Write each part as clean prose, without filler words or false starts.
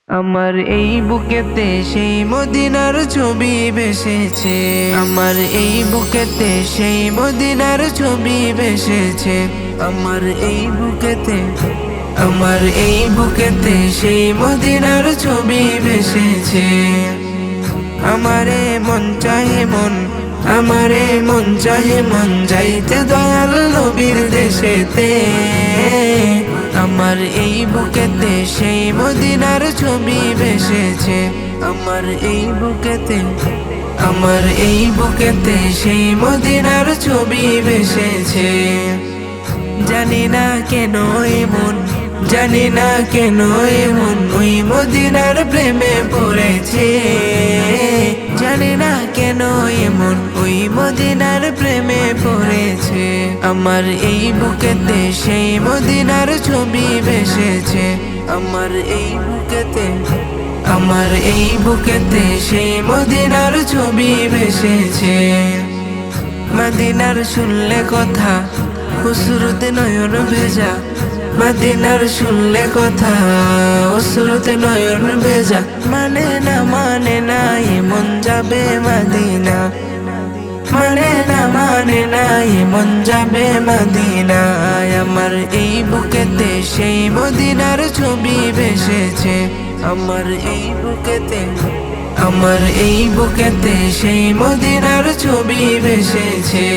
আমার এই বুকেতে সেই মদিনার ছবি ভেসেছে, আমার এই বুকেতে সেই মদিনার ছবি ভেসেছে, আমার এই বুকেতে, আমার এই বুকেতে সেই মদিনার ছবি ভেসেছে। আমারে মন চাহে মন, আমারে মন চাহে মন যাইতে দয়াল নবীর দেশেতে। আমার এই বুকেতে সেই মদিনার ছবি ভেসেছে, আমার এই বুকেতে, আমার এই বুকেতে সেই মদিনার ছবি ভেসেছে। জানি না কেন এমন, জানি না কেন এমন ওই মদিনার প্রেমে পড়েছে, জানি না কেন এমন ওই মদিনার প্রেমে পড়েছে। আমার এই বুকেতে সেই মদিনার ছবি ভেসেছে, আমার এই বুকেতে, আমার এই বুকেতে সেই মদিনার ছবি ভেসেছে। মদিনার শুনলে কথা অশ্রুতে নয়ন ভেজা, মদিনার শুনলে কথা অশ্রুতে নয়ন ভেজা। মানে না মন যাবে মদিনা, মানে না মন যাবে মদিনায়। আমার এই বুকেতে সেই মদিনার ছবি ভেসেছে, আমার এই বুকেতে, আমার এই বুকেতে সেই মদিনার ছবি ভেসেছে।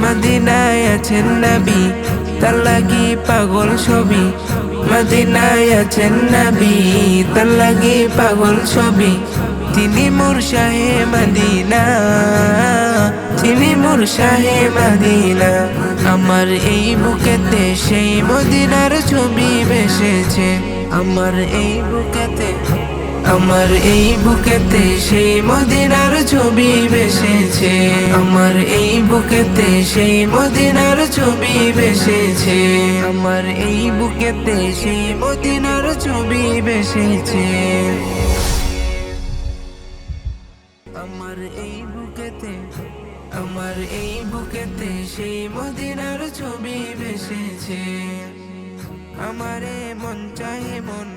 মদিনায় আছেন নবী তার লাগি পাগল ছবি, মদিনায় আছেন নবী তার লাগি পাগল ছবি। তিনি মোর শাহে মদিনা, তিনি মোর শাহে মদিনা। আমার এই বুকেতে সেই মদিনার ছবি ভেসেছে, আমার এই বুকেতে, আমার এই বুকেতে সেই মদিনার ছবি ভেসেছে, আমার এই বুকেতে সেই মদিনার ছবি ভেসেছে, আমার এই বুকেতে সেই মদিনার ছবি ভেসেছে। আমার এই বুকেতে, আমার এই বুকেতে সেই মদিনার ছবি ভেসেছে। আমারে মন চাহে মন,